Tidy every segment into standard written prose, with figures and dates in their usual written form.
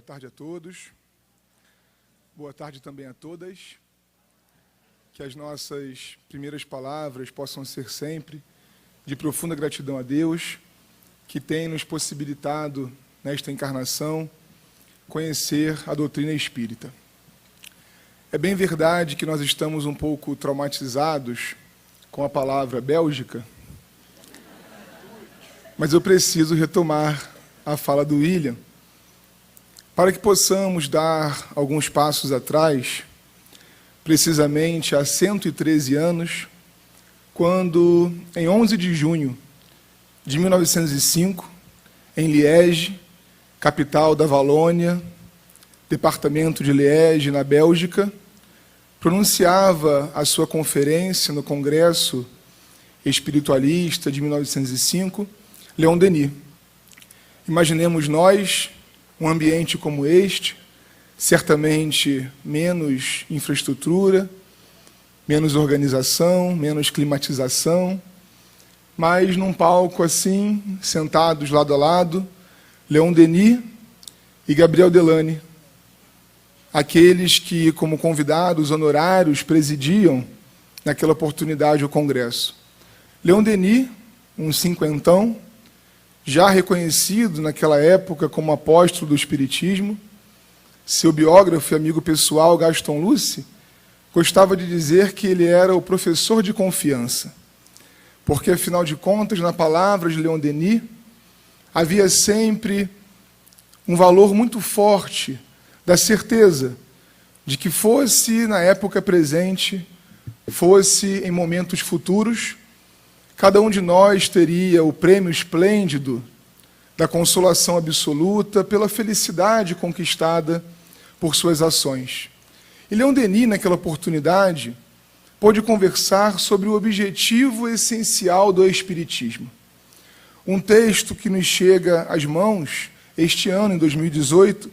tarde a todos. Boa tarde também a todas. Que as nossas primeiras palavras possam ser sempre de profunda gratidão a Deus, que tem nos possibilitado, nesta encarnação, conhecer a doutrina espírita. É bem verdade que nós estamos um pouco traumatizados com a palavra Bélgica, mas eu preciso retomar a fala do William, para que possamos dar alguns passos atrás, precisamente há 113 anos, quando, em 11 de junho de 1905, em Liège, capital da Valônia, departamento de Liège, na Bélgica, pronunciava a sua conferência no Congresso Espiritualista de 1905, Leon Denis. Imaginemos nós um ambiente como este, certamente menos infraestrutura, menos organização, menos climatização, mas num palco assim, sentados lado a lado, Leon Denis e Gabriel Delany, aqueles que, como convidados honorários, presidiam naquela oportunidade o Congresso. Leon Denis, um cinquentão, já reconhecido naquela época como apóstolo do Espiritismo, seu biógrafo e amigo pessoal, Gaston Luce, gostava de dizer que ele era o professor de confiança, porque, afinal de contas, na palavra de Leon Denis, havia sempre um valor muito forte da certeza de que fosse na época presente, fosse em momentos futuros, cada um de nós teria o prêmio esplêndido da consolação absoluta pela felicidade conquistada por suas ações. E Leon Denis, naquela oportunidade, pôde conversar sobre o objetivo essencial do Espiritismo. Um texto que nos chega às mãos este ano, em 2018,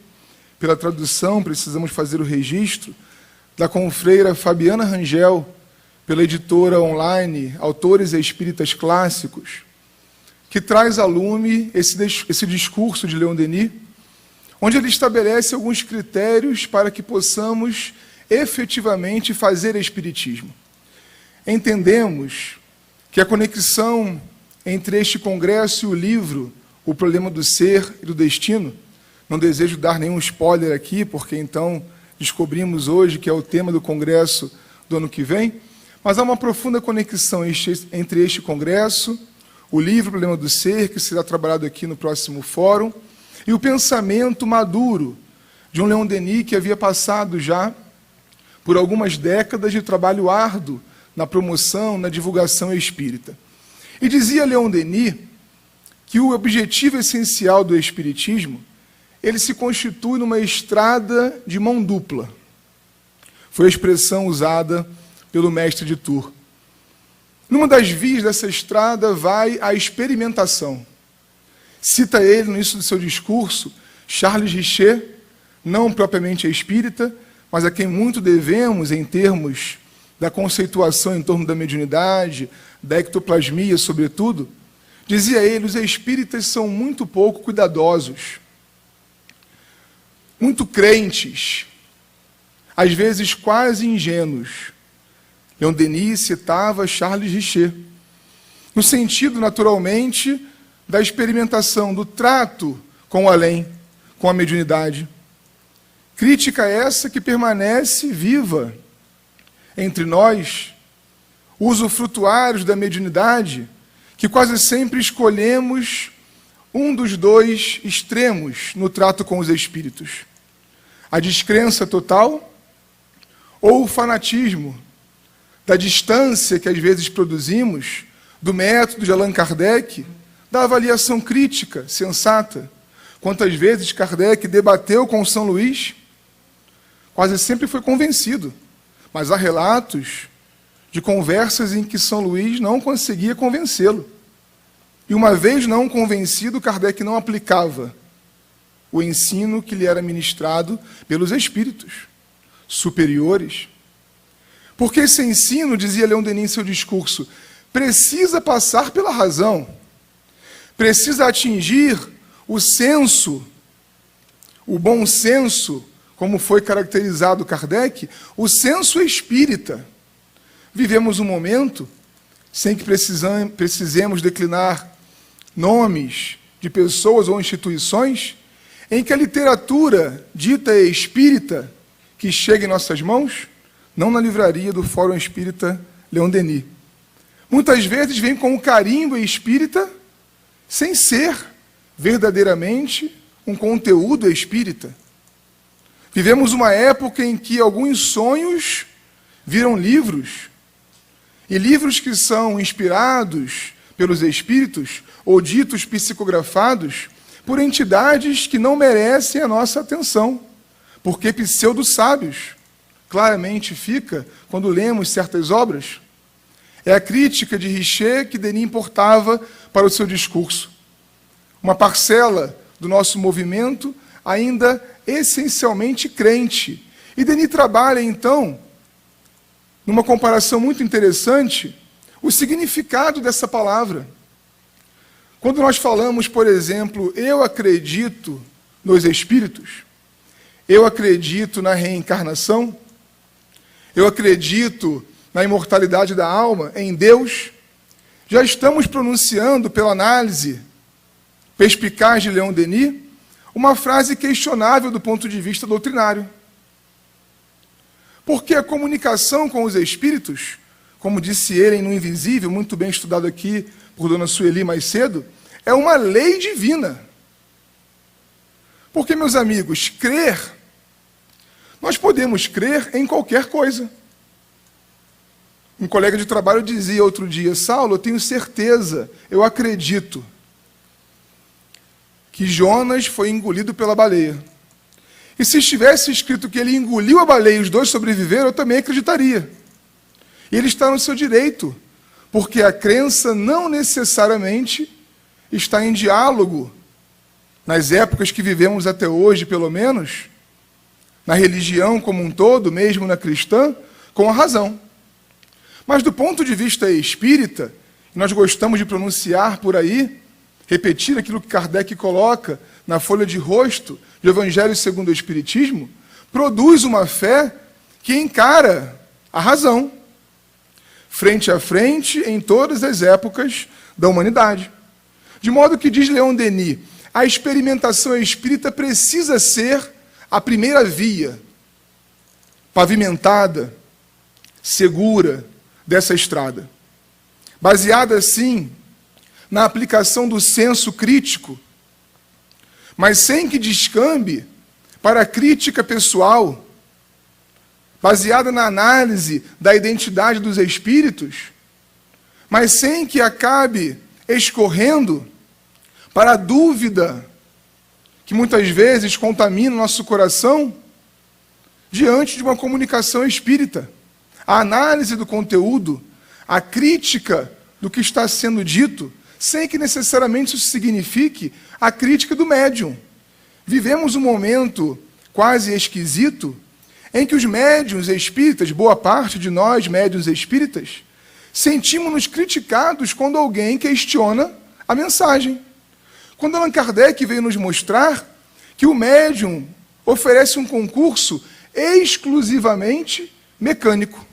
pela tradução, precisamos fazer o registro, da confreira Fabiana Rangel, pela editora online Autores Espíritas Clássicos, que traz a lume esse discurso de Leon Denis, onde ele estabelece alguns critérios para que possamos efetivamente fazer espiritismo. Entendemos que a conexão entre este congresso e o livro O Problema do Ser e do Destino, não desejo dar nenhum spoiler aqui, porque então descobrimos hoje que é o tema do congresso do ano que vem, mas há uma profunda conexão entre este congresso, o livro O Problema do Ser, que será trabalhado aqui no próximo fórum, e o pensamento maduro de um Leon Denis que havia passado já por algumas décadas de trabalho árduo na promoção, na divulgação espírita. E dizia Leon Denis que o objetivo essencial do espiritismo, ele se constitui numa estrada de mão dupla. Foi a expressão usada pelo mestre de Tours. Numa das vias dessa estrada vai a experimentação. Cita ele, no início do seu discurso, Charles Richer, não propriamente espírita, mas a quem muito devemos em termos da conceituação em torno da mediunidade, da ectoplasmia, sobretudo. Dizia ele, os espíritas são muito pouco cuidadosos, muito crentes, às vezes quase ingênuos. Leon Denis citava Charles Richer, no sentido, naturalmente, da experimentação, do trato com o além, com a mediunidade. Crítica essa que permanece viva entre nós, usufrutuários da mediunidade, que quase sempre escolhemos um dos dois extremos no trato com os espíritos. A descrença total ou o fanatismo, da distância que às vezes produzimos do método de Allan Kardec, da avaliação crítica, sensata. Quantas vezes Kardec debateu com São Luís, quase sempre foi convencido, mas há relatos de conversas em que São Luís não conseguia convencê-lo. E uma vez não convencido, Kardec não aplicava o ensino que lhe era ministrado pelos espíritos superiores. Porque esse ensino, dizia Leon Denis em seu discurso, precisa passar pela razão, precisa atingir o senso o bom senso, como foi caracterizado Kardec, o senso espírita. Vivemos um momento, sem que precisemos declinar nomes de pessoas ou instituições, em que a literatura dita espírita que chega em nossas mãos, não na livraria do Fórum Espírita Leon Denis, muitas vezes vem com o carimbo espírita, sem ser verdadeiramente um conteúdo espírita. Vivemos uma época em que alguns sonhos viram livros, e livros que são inspirados pelos espíritos ou ditos psicografados por entidades que não merecem a nossa atenção, porque pseudo-sábios, claramente fica quando lemos certas obras. É a crítica de Richer que Denis importava para o seu discurso. Uma parcela do nosso movimento ainda essencialmente crente. E Denis trabalha, então, numa comparação muito interessante, o significado dessa palavra. Quando nós falamos, por exemplo, eu acredito nos espíritos, eu acredito na reencarnação, eu acredito na imortalidade da alma, em Deus, já estamos pronunciando, pela análise perspicaz de Leon Denis, uma frase questionável do ponto de vista doutrinário. Porque a comunicação com os espíritos, como disse ele no Invisível, muito bem estudado aqui por Dona Sueli mais cedo, é uma lei divina. Porque, meus amigos, crer, nós podemos crer em qualquer coisa. Um colega de trabalho dizia outro dia, Saulo, eu tenho certeza, eu acredito, que Jonas foi engolido pela baleia. E se estivesse escrito que ele engoliu a baleia e os dois sobreviveram, eu também acreditaria. E ele está no seu direito, porque a crença não necessariamente está em diálogo, nas épocas que vivemos até hoje, pelo menos, na religião como um todo, mesmo na cristã, com a razão. Mas do ponto de vista espírita, nós gostamos de pronunciar por aí, repetir aquilo que Kardec coloca na folha de rosto do Evangelho segundo o Espiritismo, produz uma fé que encara a razão, frente a frente, em todas as épocas da humanidade. De modo que, diz Leon Denis, a experimentação espírita precisa ser a primeira via, pavimentada, segura, dessa estrada. Baseada, assim, na aplicação do senso crítico, mas sem que descambe para a crítica pessoal, baseada na análise da identidade dos espíritos, mas sem que acabe escorrendo para a dúvida que muitas vezes contamina o nosso coração diante de uma comunicação espírita. A análise do conteúdo, a crítica do que está sendo dito, sem que necessariamente isso signifique a crítica do médium. Vivemos um momento quase esquisito em que os médiuns espíritas, boa parte de nós médiuns espíritas, sentimos-nos criticados quando alguém questiona a mensagem. Quando Allan Kardec veio nos mostrar que o médium oferece um concurso exclusivamente mecânico.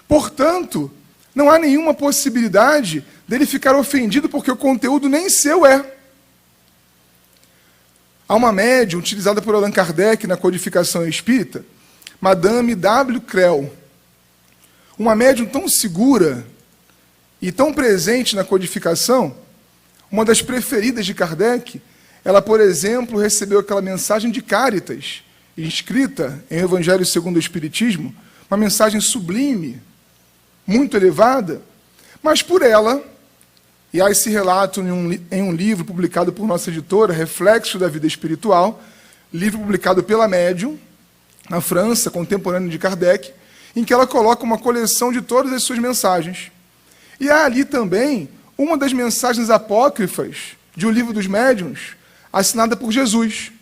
Portanto, não há nenhuma possibilidade dele ficar ofendido porque o conteúdo nem seu é. Há uma médium utilizada por Allan Kardec na codificação espírita, Madame W. Creel. Uma médium tão segura e tão presente na codificação, uma das preferidas de Kardec, ela, por exemplo, recebeu aquela mensagem de Cáritas, escrita em Evangelho segundo o Espiritismo, uma mensagem sublime, muito elevada, mas por ela, e há esse relato em um livro publicado por nossa editora, Reflexo da Vida Espiritual, livro publicado pela médium, na França, contemporânea de Kardec, em que ela coloca uma coleção de todas as suas mensagens. E há ali também uma das mensagens apócrifas de O Livro dos Médiuns, assinada por Jesus,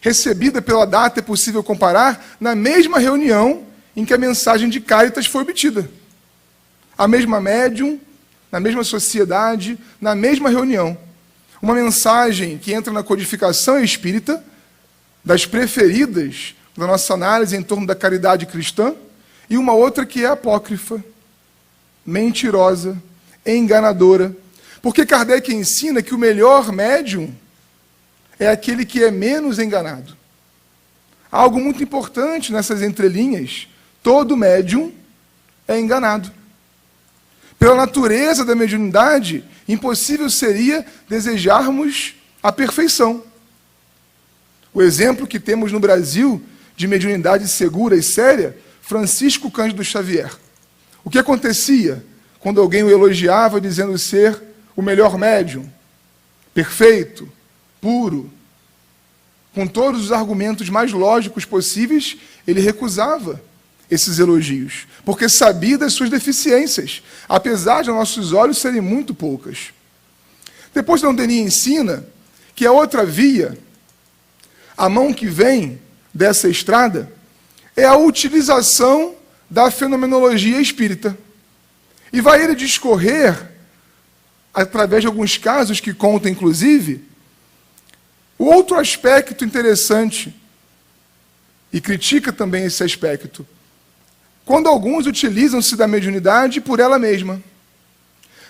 recebida pela data, é possível comparar, na mesma reunião em que a mensagem de Cáritas foi obtida. A mesma médium, na mesma sociedade, na mesma reunião. Uma mensagem que entra na codificação espírita, das preferidas da nossa análise em torno da caridade cristã, e uma outra que é apócrifa, mentirosa, enganadora. Porque Kardec ensina que o melhor médium é aquele que é menos enganado. Há algo muito importante nessas entrelinhas: todo médium é enganado. Pela natureza da mediunidade, impossível seria desejarmos a perfeição. O exemplo que temos no Brasil de mediunidade segura e séria, Francisco Cândido Xavier. O que acontecia quando alguém o elogiava dizendo ser o melhor médium, perfeito, puro, com todos os argumentos mais lógicos possíveis, ele recusava esses elogios, porque sabia das suas deficiências, apesar de nossos olhos serem muito poucas. Depois, Dom Denis ensina que a outra via, a mão que vem dessa estrada, é a utilização da fenomenologia espírita. E vai ele discorrer, através de alguns casos que conta, inclusive, o outro aspecto interessante, e critica também esse aspecto, quando alguns utilizam-se da mediunidade por ela mesma,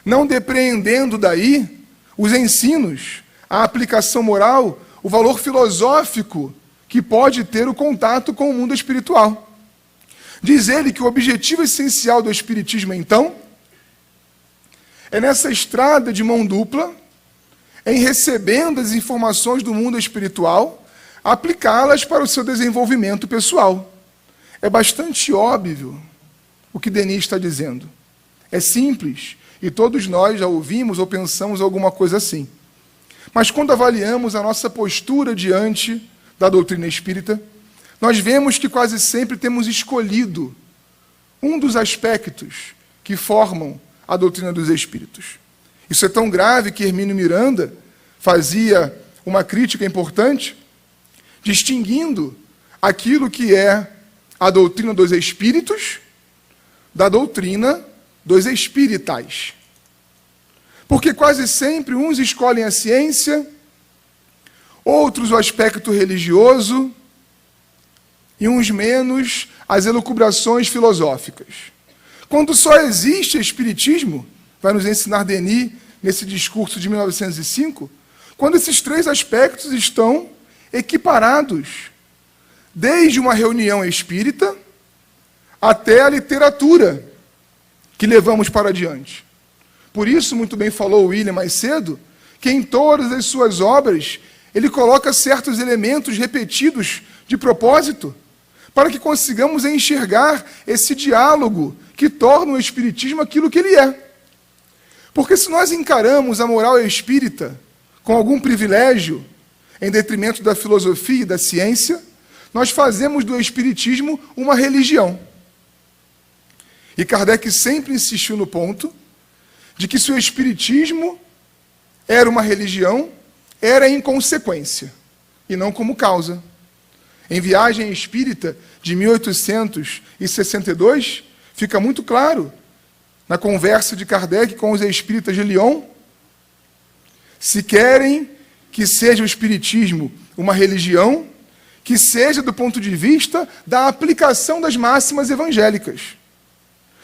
não depreendendo daí os ensinos, a aplicação moral, o valor filosófico que pode ter o contato com o mundo espiritual. Diz ele que o objetivo essencial do espiritismo, então, é nessa estrada de mão dupla, em recebendo as informações do mundo espiritual, aplicá-las para o seu desenvolvimento pessoal. É bastante óbvio o que Denis está dizendo. É simples, e todos nós já ouvimos ou pensamos alguma coisa assim. Mas quando avaliamos a nossa postura diante da doutrina espírita, nós vemos que quase sempre temos escolhido um dos aspectos que formam a doutrina dos espíritos. Isso é tão grave que Hermínio Miranda fazia uma crítica importante, distinguindo aquilo que é a doutrina dos espíritos da doutrina dos espíritas. Porque quase sempre uns escolhem a ciência, outros o aspecto religioso, e uns menos as elucubrações filosóficas. Quando só existe espiritismo, vai nos ensinar Denis nesse discurso de 1905, quando esses três aspectos estão equiparados, desde uma reunião espírita até a literatura que levamos para adiante. Por isso, muito bem falou o William mais cedo, que em todas as suas obras ele coloca certos elementos repetidos de propósito, para que consigamos enxergar esse diálogo que torna o espiritismo aquilo que ele é. Porque se nós encaramos a moral espírita com algum privilégio, em detrimento da filosofia e da ciência, nós fazemos do espiritismo uma religião. E Kardec sempre insistiu no ponto de que se o espiritismo era uma religião, era em consequência, e não como causa. Em Viagem Espírita, de 1862, fica muito claro, na conversa de Kardec com os espíritas de Lyon, se querem que seja o espiritismo uma religião, que seja do ponto de vista da aplicação das máximas evangélicas.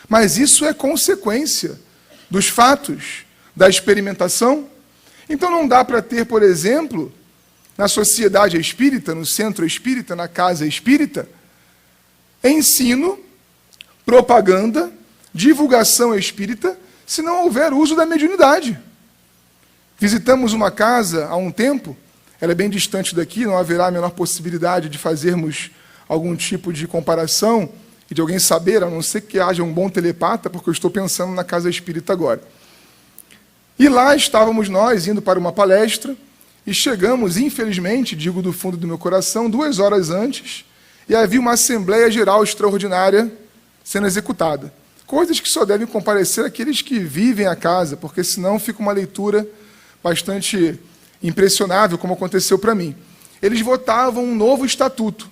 Mas isso é consequência dos fatos, da experimentação. Então não dá para ter, por exemplo, na sociedade espírita, no centro espírita, na casa espírita, ensino, propaganda, divulgação espírita, se não houver uso da mediunidade. Visitamos uma casa há um tempo, ela é bem distante daqui, não haverá a menor possibilidade de fazermos algum tipo de comparação e de alguém saber, a não ser que haja um bom telepata, porque eu estou pensando na casa espírita agora. E lá estávamos nós, indo para uma palestra, e chegamos, infelizmente, digo do fundo do meu coração, 2 horas antes, e havia uma Assembleia Geral Extraordinária sendo executada. Coisas que só devem comparecer aqueles que vivem a casa, porque senão fica uma leitura bastante impressionável, como aconteceu para mim. Eles votavam um novo estatuto,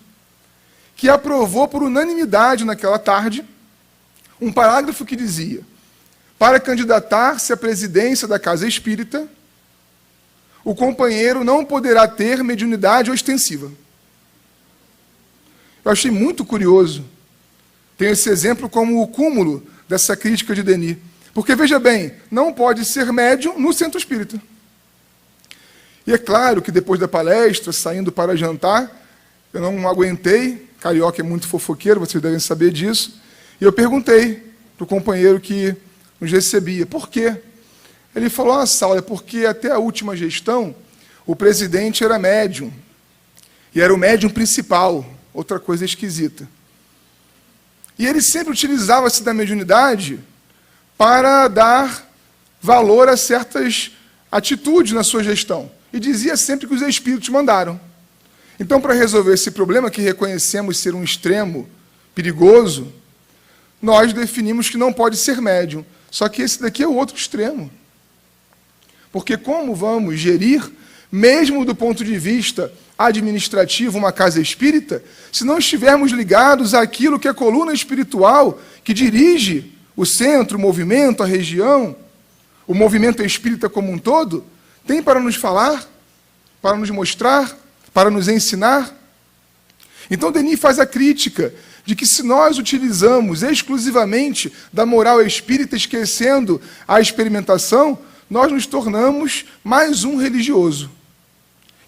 que aprovou por unanimidade naquela tarde um parágrafo que dizia: para candidatar-se à presidência da Casa Espírita, o companheiro não poderá ter mediunidade ostensiva. Eu achei muito curioso. Tenho esse exemplo como o cúmulo dessa crítica de Denis. Porque, veja bem, não pode ser médium no centro espírita. E é claro que depois da palestra, saindo para jantar, eu não aguentei, carioca é muito fofoqueiro, vocês devem saber disso, e eu perguntei para o companheiro que nos recebia, por quê? Ele falou, Saulo, é porque até a última gestão, o presidente era médium, e era o médium principal, outra coisa esquisita. E ele sempre utilizava-se da mediunidade para dar valor a certas atitudes na sua gestão. E dizia sempre que os espíritos mandaram. Então, para resolver esse problema, que reconhecemos ser um extremo perigoso, nós definimos que não pode ser médium. Só que esse daqui é o outro extremo. Porque como vamos gerir, mesmo do ponto de vista administrativo, uma casa espírita, se não estivermos ligados àquilo que é a coluna espiritual, que dirige o centro, o movimento, a região, o movimento espírita como um todo, tem para nos falar, para nos mostrar, para nos ensinar. Então, Denis faz a crítica de que se nós utilizamos exclusivamente da moral espírita, esquecendo a experimentação, nós nos tornamos mais um religioso.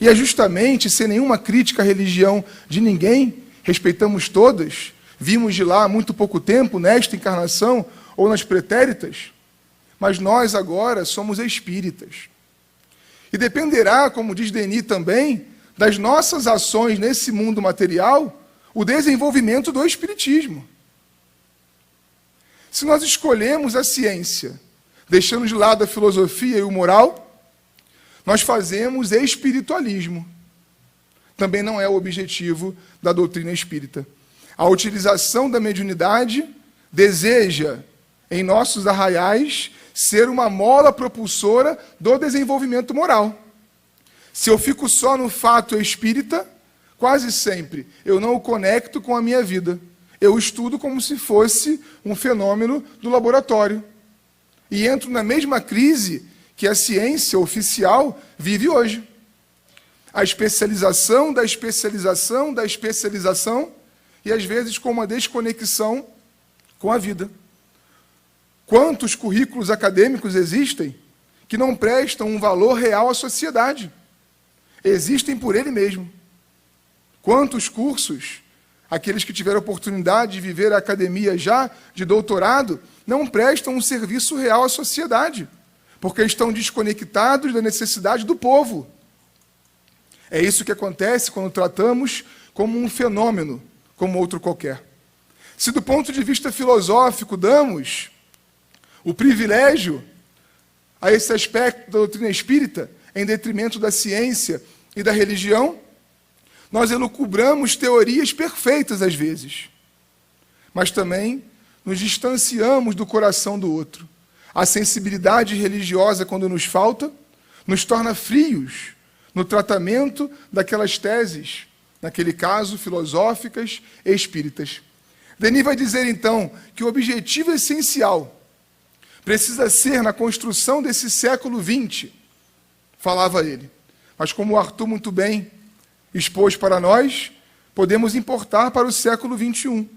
E é justamente, sem nenhuma crítica à religião de ninguém, respeitamos todas, vimos de lá há muito pouco tempo, nesta encarnação ou nas pretéritas, mas nós agora somos espíritas. E dependerá, como diz Denis também, das nossas ações nesse mundo material, o desenvolvimento do espiritismo. Se nós escolhemos a ciência, deixando de lado a filosofia e o moral, nós fazemos espiritualismo. Também não é o objetivo da doutrina espírita. A utilização da mediunidade deseja, em nossos arraiais, ser uma mola propulsora do desenvolvimento moral. Se eu fico só no fato espírita, quase sempre eu não o conecto com a minha vida. Eu estudo como se fosse um fenômeno do laboratório. E entro na mesma crise que a ciência oficial vive hoje. A especialização da especialização da especialização e, às vezes, com uma desconexão com a vida. Quantos currículos acadêmicos existem que não prestam um valor real à sociedade? Existem por ele mesmo. Quantos cursos, aqueles que tiveram oportunidade de viver a academia já de doutorado, não prestam um serviço real à sociedade, porque estão desconectados da necessidade do povo. É isso que acontece quando tratamos como um fenômeno, como outro qualquer. Se do ponto de vista filosófico damos o privilégio a esse aspecto da doutrina espírita, em detrimento da ciência e da religião, nós elucubramos teorias perfeitas às vezes, mas também nos distanciamos do coração do outro. A sensibilidade religiosa, quando nos falta, nos torna frios no tratamento daquelas teses, naquele caso, filosóficas e espíritas. Denis vai dizer, então, que o objetivo essencial precisa ser na construção desse século XX, falava ele. Mas como o Arthur muito bem expôs para nós, podemos importar para o século XXI,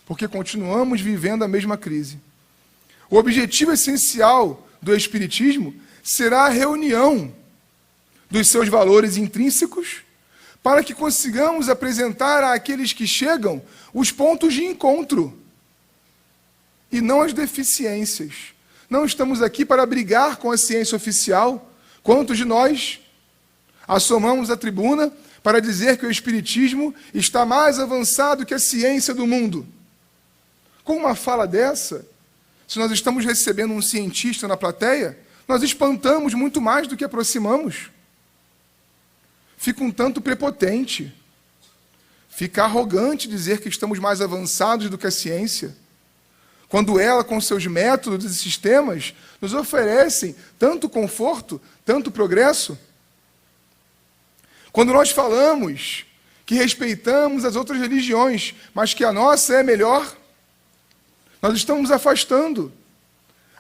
porque continuamos vivendo a mesma crise. O objetivo essencial do Espiritismo será a reunião dos seus valores intrínsecos para que consigamos apresentar àqueles que chegam os pontos de encontro e não as deficiências. Não estamos aqui para brigar com a ciência oficial. Quantos de nós assomamos a tribuna para dizer que o Espiritismo está mais avançado que a ciência do mundo? Com uma fala dessa, se nós estamos recebendo um cientista na plateia, nós espantamos muito mais do que aproximamos. Fica um tanto prepotente, fica arrogante dizer que estamos mais avançados do que a ciência, quando ela, com seus métodos e sistemas, nos oferecem tanto conforto, tanto progresso. Quando nós falamos que respeitamos as outras religiões, mas que a nossa é melhor, nós estamos afastando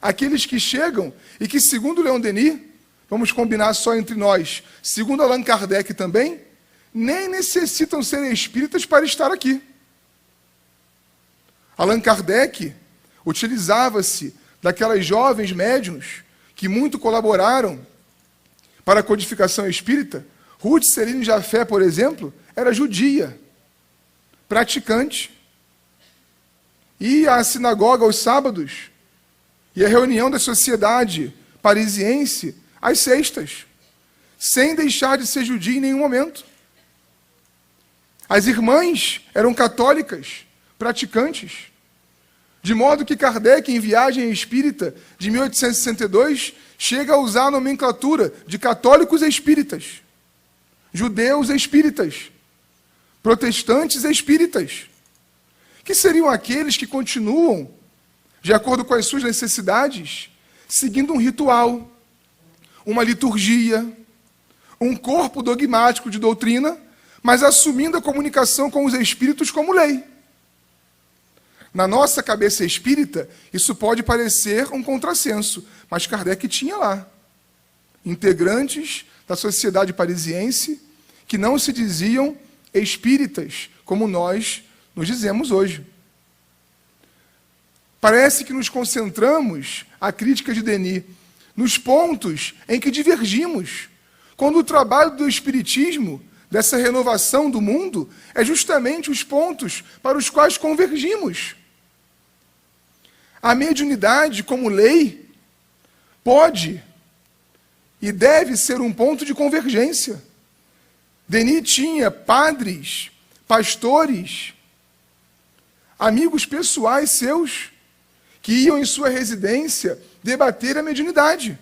aqueles que chegam e que, segundo Leon Denis, vamos combinar só entre nós, segundo Allan Kardec também, nem necessitam ser espíritas para estar aqui. Allan Kardec utilizava-se daquelas jovens médiuns que muito colaboraram para a codificação espírita. Ruth Celine Jafé, por exemplo, era judia, praticante. Ia à sinagoga aos sábados e à reunião da sociedade parisiense às sextas, sem deixar de ser judia em nenhum momento. As irmãs eram católicas, praticantes, de modo que Kardec, em Viagem Espírita, de 1862, chega a usar a nomenclatura de católicos espíritas, judeus espíritas, protestantes espíritas, que seriam aqueles que continuam, de acordo com as suas necessidades, seguindo um ritual, uma liturgia, um corpo dogmático de doutrina, mas assumindo a comunicação com os espíritos como lei. Na nossa cabeça espírita, isso pode parecer um contrassenso, mas Kardec tinha lá integrantes da sociedade parisiense que não se diziam espíritas, como nós nos dizemos hoje. Parece que nos concentramos, a crítica de Denis, nos pontos em que divergimos, quando o trabalho do espiritismo, dessa renovação do mundo, é justamente os pontos para os quais convergimos. A mediunidade, como lei, pode e deve ser um ponto de convergência. Denis tinha padres, pastores, amigos pessoais seus, que iam em sua residência debater a mediunidade.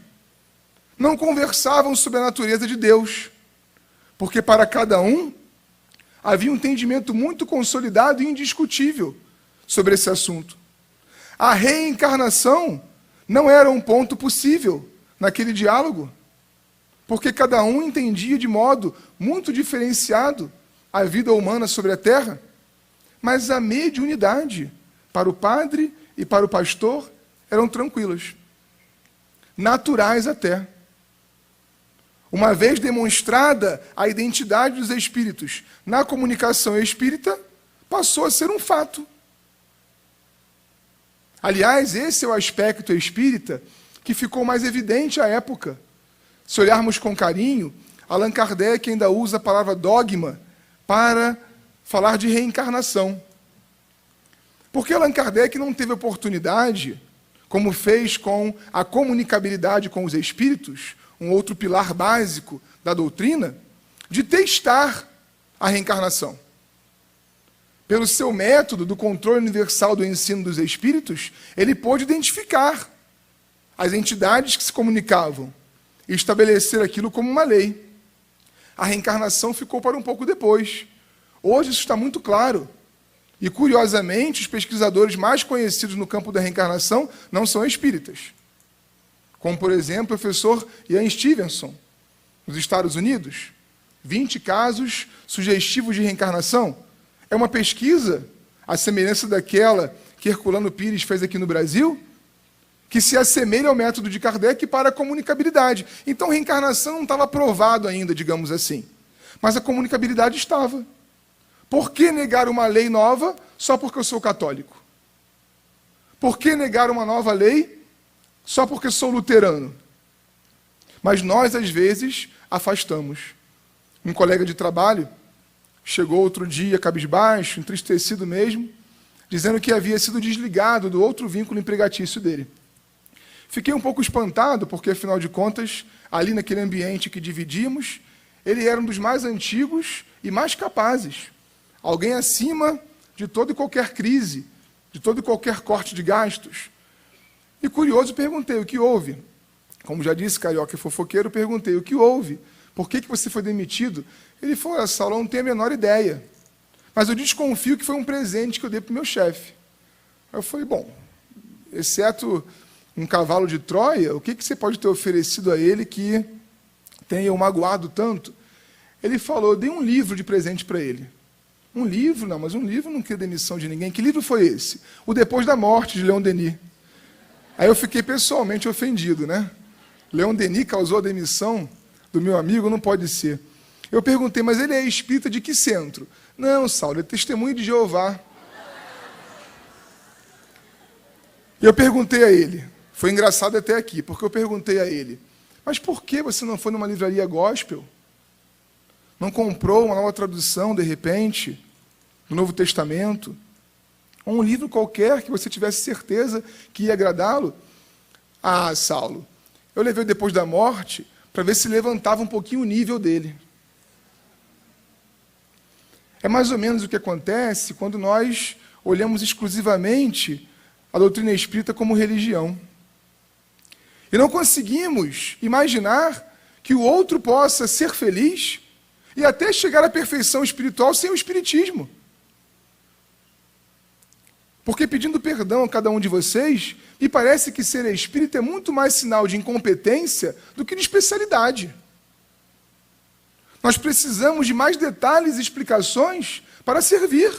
Não conversavam sobre a natureza de Deus, porque para cada um havia um entendimento muito consolidado e indiscutível sobre esse assunto. A reencarnação não era um ponto possível naquele diálogo, porque cada um entendia de modo muito diferenciado a vida humana sobre a Terra, mas a mediunidade, para o padre e para o pastor, eram tranquilas, naturais até. Uma vez demonstrada a identidade dos espíritos na comunicação espírita, passou a ser um fato. Aliás, esse é o aspecto espírita que ficou mais evidente à época. Se olharmos com carinho, Allan Kardec ainda usa a palavra dogma para falar de reencarnação. Porque Allan Kardec não teve oportunidade, como fez com a comunicabilidade com os espíritos, um outro pilar básico da doutrina, de testar a reencarnação. Pelo seu método do controle universal do ensino dos espíritos, ele pôde identificar as entidades que se comunicavam e estabelecer aquilo como uma lei. A reencarnação ficou para um pouco depois. Hoje isso está muito claro. E, curiosamente, os pesquisadores mais conhecidos no campo da reencarnação não são espíritas. Como, por exemplo, o professor Ian Stevenson, nos Estados Unidos. 20 casos sugestivos de reencarnação. É uma pesquisa, à semelhança daquela que Herculano Pires fez aqui no Brasil, que se assemelha ao método de Kardec para a comunicabilidade. Então, a reencarnação não estava provado ainda, digamos assim. Mas a comunicabilidade estava. Por que negar uma lei nova só porque eu sou católico? Por que negar uma nova lei só porque sou luterano? Mas nós, às vezes, afastamos. Um colega de trabalho chegou outro dia, cabisbaixo, entristecido mesmo, dizendo que havia sido desligado do outro vínculo empregatício dele. Fiquei um pouco espantado, porque, afinal de contas, ali naquele ambiente que dividimos, ele era um dos mais antigos e mais capazes. Alguém acima de toda e qualquer crise, de todo e qualquer corte de gastos. E, curioso, perguntei o que houve. Como já disse, carioca e fofoqueiro, perguntei o que houve. Por que você foi demitido? Ele falou, Saulo, eu não tenho a menor ideia. Mas eu desconfio que foi um presente que eu dei para o meu chefe. Aí eu falei, bom, exceto um cavalo de Troia, o que você pode ter oferecido a ele que tenha o magoado tanto? Ele falou, eu dei um livro de presente para ele. Um livro? Não, mas um livro não quer demissão de ninguém. Que livro foi esse? O Depois da Morte, de Leon Denis. Aí eu fiquei pessoalmente ofendido, né? Leon Denis causou a demissão do meu amigo, não pode ser. Eu perguntei, mas ele é espírita de que centro? Não, Saulo, é testemunho de Jeová. E eu perguntei a ele, foi engraçado até aqui, porque eu perguntei a ele, mas por que você não foi numa livraria gospel? Não comprou uma nova tradução, de repente, do Novo Testamento? Ou um livro qualquer que você tivesse certeza que ia agradá-lo? Ah, Saulo, eu levei depois da morte para ver se levantava um pouquinho o nível dele. É mais ou menos o que acontece quando nós olhamos exclusivamente a doutrina espírita como religião. E não conseguimos imaginar que o outro possa ser feliz e até chegar à perfeição espiritual sem o espiritismo. Porque pedindo perdão a cada um de vocês, me parece que ser espírita é muito mais sinal de incompetência do que de especialidade. Nós precisamos de mais detalhes e explicações para servir.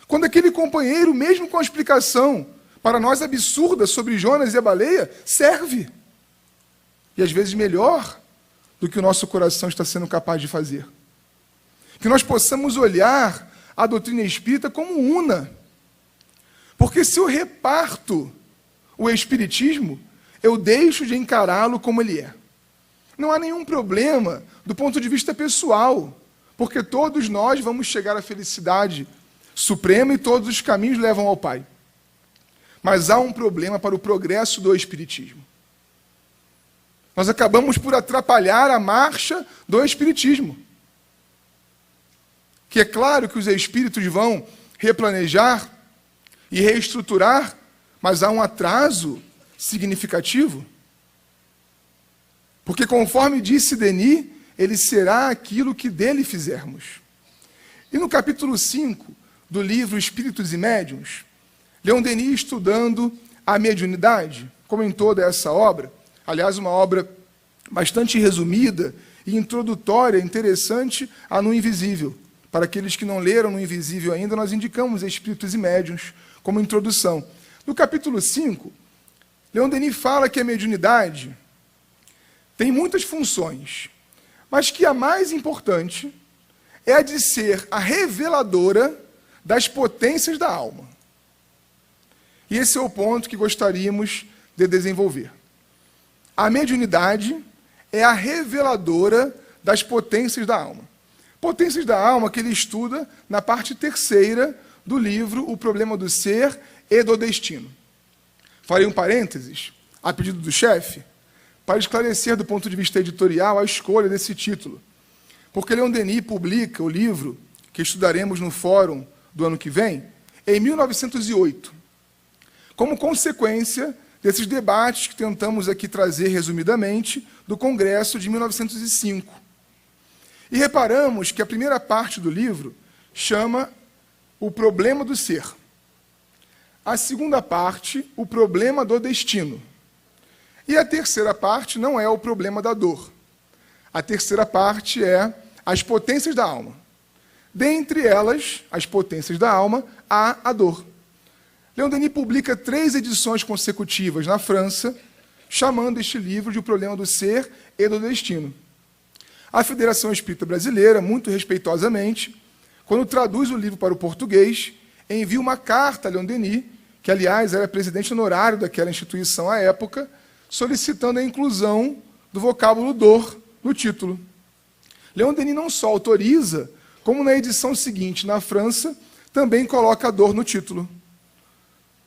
Quando aquele companheiro, mesmo com a explicação, para nós absurda, sobre Jonas e a baleia, serve. E às vezes melhor do que o nosso coração está sendo capaz de fazer. Que nós possamos olhar a doutrina espírita como una. Porque se eu reparto o espiritismo, eu deixo de encará-lo como ele é. Não há nenhum problema do ponto de vista pessoal, porque todos nós vamos chegar à felicidade suprema e todos os caminhos levam ao Pai. Mas há um problema para o progresso do espiritismo. Nós acabamos por atrapalhar a marcha do espiritismo. Que é claro que os espíritos vão replanejar e reestruturar, mas há um atraso significativo. Porque conforme disse Denis, ele será aquilo que dele fizermos. E no capítulo 5 do livro Espíritos e Médiuns, Leon Denis, estudando a mediunidade, como em toda essa obra, aliás, uma obra bastante resumida e introdutória, interessante, a No Invisível. Para aqueles que não leram No Invisível ainda, nós indicamos Espíritos e Médiuns como introdução. No capítulo 5, Leon Denis fala que a mediunidade tem muitas funções, mas que a mais importante é a de ser a reveladora das potências da alma. E esse é o ponto que gostaríamos de desenvolver. A mediunidade é a reveladora das potências da alma. Potências da alma que ele estuda na parte 3ª do livro O Problema do Ser e do Destino. Farei um parênteses, a pedido do chefe, para esclarecer do ponto de vista editorial a escolha desse título. Porque Leon Denis publica o livro, que estudaremos no fórum do ano que vem, em 1908, como consequência desses debates que tentamos aqui trazer resumidamente do Congresso de 1905. E reparamos que a primeira parte do livro chama O Problema do Ser. A segunda parte, O Problema do Destino. E a terceira parte não é o problema da dor. A terceira parte é as potências da alma. Dentre elas, as potências da alma, há a dor. Leon Denis publica 3 edições consecutivas na França, chamando este livro de O Problema do Ser e do Destino. A Federação Espírita Brasileira, muito respeitosamente, quando traduz o livro para o português, envia uma carta a Leon Denis, que, aliás, era presidente honorário daquela instituição à época, solicitando a inclusão do vocábulo dor no título. Leon Denis não só autoriza, como na edição seguinte, na França, também coloca a dor no título.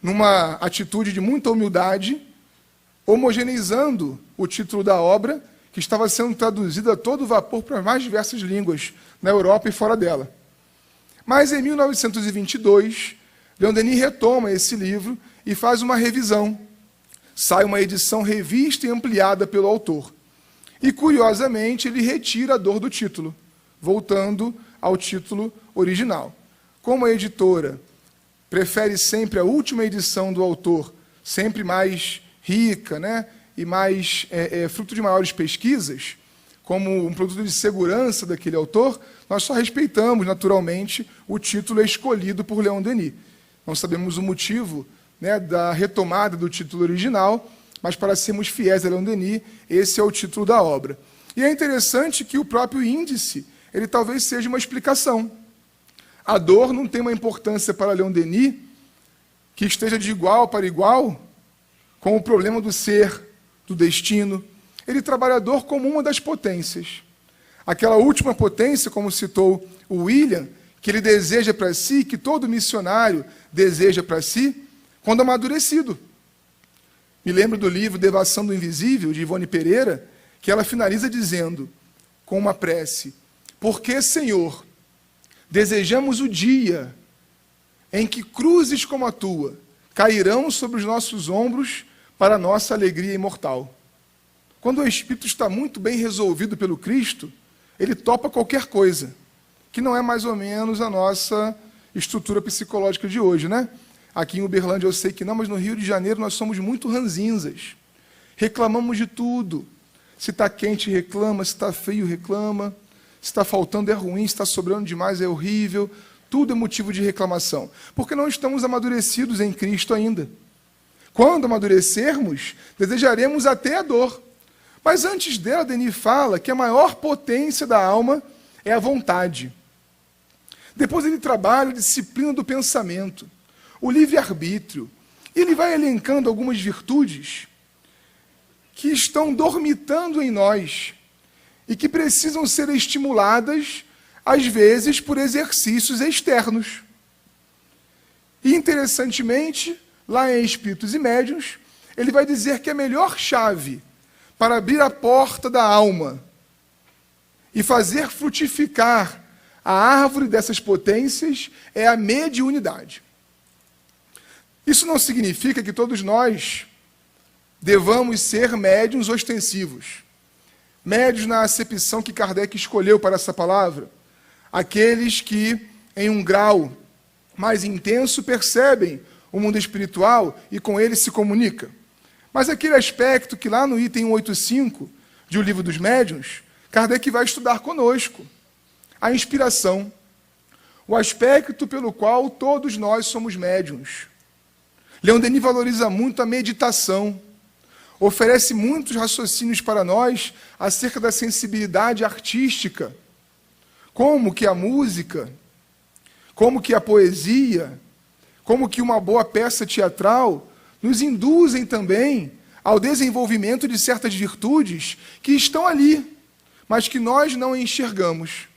Numa atitude de muita humildade, homogeneizando o título da obra, que estava sendo traduzida a todo vapor para as mais diversas línguas, na Europa e fora dela. Mas, em 1922, Leon Denis retoma esse livro e faz uma revisão. Sai uma edição revista e ampliada pelo autor. E, curiosamente, ele retira a dor do título, voltando ao título original. Como a editora prefere sempre a última edição do autor, sempre mais rica, né, e mais fruto de maiores pesquisas, como um produto de segurança daquele autor, nós só respeitamos, naturalmente, o título escolhido por Leon Denis. Não sabemos o motivo, né, da retomada do título original, mas para sermos fiéis a Leon Denis, esse é o título da obra. E é interessante que o próprio índice, ele talvez seja uma explicação. A dor não tem uma importância para Leon Denis que esteja de igual para igual com o problema do ser, do destino. Ele trabalhador como uma das potências. Aquela última potência, como citou o William, que ele deseja para si, que todo missionário deseja para si, quando amadurecido. Me lembro do livro Devação do Invisível, de Ivone Pereira, que ela finaliza dizendo, com uma prece, porque, Senhor, desejamos o dia em que cruzes como a tua cairão sobre os nossos ombros para a nossa alegria imortal. Quando o espírito está muito bem resolvido pelo Cristo, ele topa qualquer coisa, que não é mais ou menos a nossa estrutura psicológica de hoje, né? Aqui em Uberlândia eu sei que não, mas no Rio de Janeiro nós somos muito ranzinzas. Reclamamos de tudo. Se está quente, reclama. Se está frio, reclama. Se está faltando, é ruim. Se está sobrando demais, é horrível. Tudo é motivo de reclamação. Porque não estamos amadurecidos em Cristo ainda. Quando amadurecermos, desejaremos até a dor. Mas antes dela, Denis fala que a maior potência da alma é a vontade. Depois ele trabalha a disciplina do pensamento, o livre-arbítrio. Ele vai elencando algumas virtudes que estão dormitando em nós e que precisam ser estimuladas, às vezes, por exercícios externos. E, interessantemente, lá em Espíritos e Médiuns, ele vai dizer que a melhor chave para abrir a porta da alma e fazer frutificar a árvore dessas potências é a mediunidade. Isso não significa que todos nós devamos ser médiuns ostensivos. Médiuns na acepção que Kardec escolheu para essa palavra. Aqueles que, em um grau mais intenso, percebem o mundo espiritual e com ele se comunica. Mas aquele aspecto que lá no item 185 de O Livro dos Médiuns, Kardec vai estudar conosco. A inspiração. O aspecto pelo qual todos nós somos médiuns. Leon Denis valoriza muito a meditação. Oferece muitos raciocínios para nós acerca da sensibilidade artística. Como que a música, como que a poesia, como que uma boa peça teatral nos induzem também ao desenvolvimento de certas virtudes que estão ali, mas que nós não enxergamos.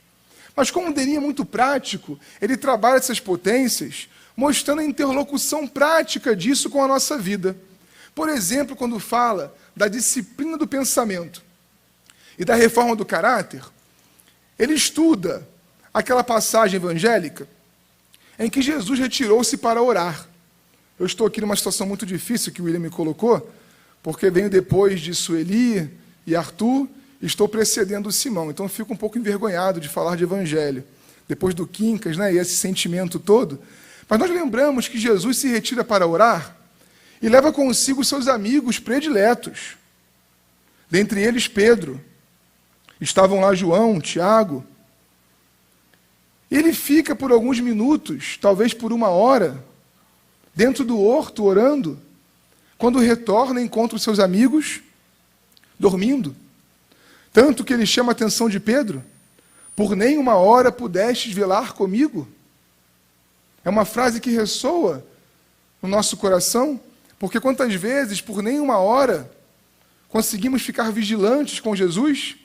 Mas como o Denis é muito prático, ele trabalha essas potências, mostrando a interlocução prática disso com a nossa vida. Por exemplo, quando fala da disciplina do pensamento e da reforma do caráter, ele estuda aquela passagem evangélica em que Jesus retirou-se para orar. Eu estou aqui numa situação muito difícil que o William me colocou, porque venho depois de Sueli e Arthur, e estou precedendo o Simão, então eu fico um pouco envergonhado de falar de evangelho, depois do Quincas, né, e esse sentimento todo. Mas nós lembramos que Jesus se retira para orar e leva consigo seus amigos prediletos, dentre eles Pedro. Estavam lá João, Tiago. Ele fica por alguns minutos, talvez por uma hora, dentro do horto orando. Quando retorna, encontra os seus amigos dormindo. Tanto que ele chama a atenção de Pedro: por nem uma hora pudestes velar comigo. É uma frase que ressoa no nosso coração, porque quantas vezes, por nem uma hora, conseguimos ficar vigilantes com Jesus?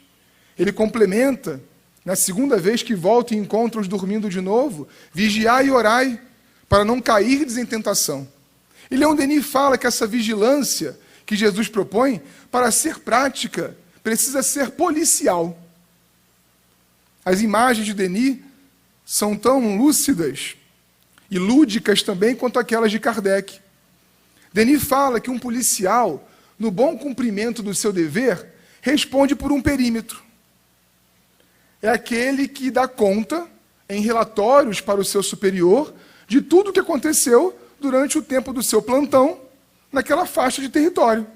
Ele complementa, na segunda vez que volta e encontra-os dormindo de novo: vigiai e orai, para não cairdes em tentação. E Leon Denis fala que essa vigilância que Jesus propõe, para ser prática, precisa ser policial. As imagens de Denis são tão lúcidas e lúdicas também quanto aquelas de Kardec. Denis fala que um policial, no bom cumprimento do seu dever, responde por um perímetro. É aquele que dá conta, em relatórios para o seu superior, de tudo o que aconteceu durante o tempo do seu plantão, naquela faixa de território.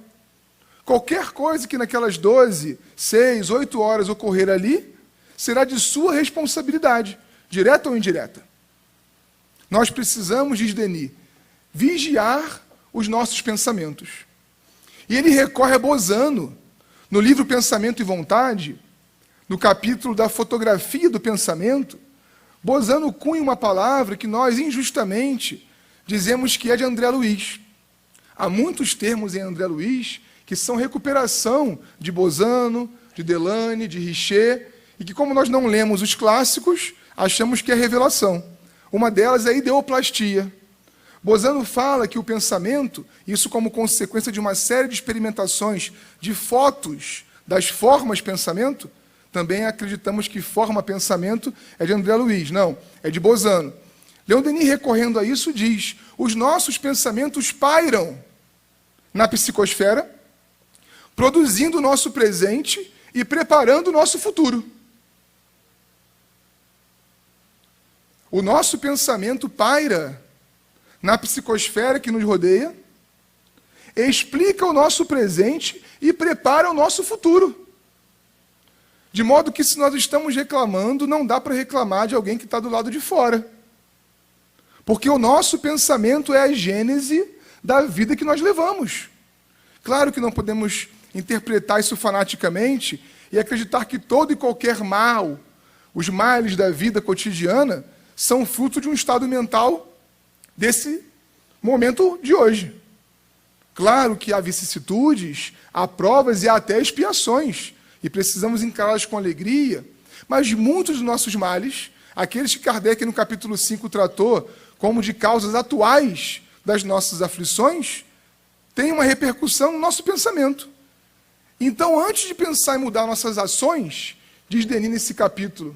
Qualquer coisa que naquelas 12, 6, 8 horas ocorrer ali, será de sua responsabilidade, direta ou indireta. Nós precisamos, diz Denis, vigiar os nossos pensamentos. E ele recorre a Bozano, no livro Pensamento e Vontade, no capítulo da fotografia do pensamento. Bozano cunha uma palavra que nós, injustamente, dizemos que é de André Luiz. Há muitos termos em André Luiz que são recuperação de Bozano, de Delane, de Richer, e que, como nós não lemos os clássicos, achamos que é revelação. Uma delas é a ideoplastia. Bozano fala que o pensamento, isso como consequência de uma série de experimentações de fotos das formas pensamento, também acreditamos que forma pensamento é de André Luiz. Não, é de Bozano. Leon Denis, recorrendo a isso, diz: os nossos pensamentos pairam na psicosfera, produzindo o nosso presente e preparando o nosso futuro. O nosso pensamento paira na psicosfera que nos rodeia, explica o nosso presente e prepara o nosso futuro. De modo que, se nós estamos reclamando, não dá para reclamar de alguém que está do lado de fora. Porque o nosso pensamento é a gênese da vida que nós levamos. Claro que não podemos interpretar isso fanaticamente e acreditar que todo e qualquer mal, os males da vida cotidiana, são fruto de um estado mental desse momento de hoje. Claro que há vicissitudes, há provas e há até expiações, e precisamos encará-las com alegria, mas muitos dos nossos males, aqueles que Kardec no capítulo 5 tratou como de causas atuais das nossas aflições, têm uma repercussão no nosso pensamento. Então, antes de pensar em mudar nossas ações, diz Denis nesse capítulo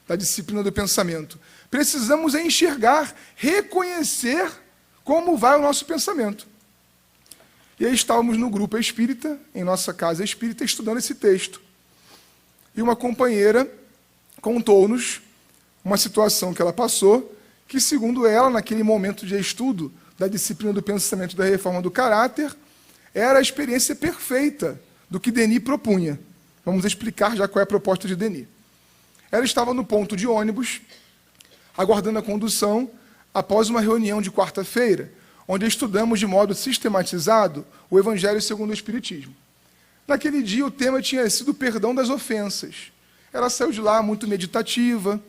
da disciplina do pensamento, precisamos enxergar, reconhecer como vai o nosso pensamento. E aí estávamos no grupo espírita, em nossa casa espírita, estudando esse texto. E uma companheira contou-nos uma situação que ela passou, que, segundo ela, naquele momento de estudo da disciplina do pensamento e da reforma do caráter, era a experiência perfeita do que Denis propunha. Vamos explicar já qual é a proposta de Denis. Ela estava no ponto de ônibus, aguardando a condução, após uma reunião de quarta-feira, onde estudamos de modo sistematizado o Evangelho segundo o Espiritismo. Naquele dia, o tema tinha sido o perdão das ofensas. Ela saiu de lá muito meditativa,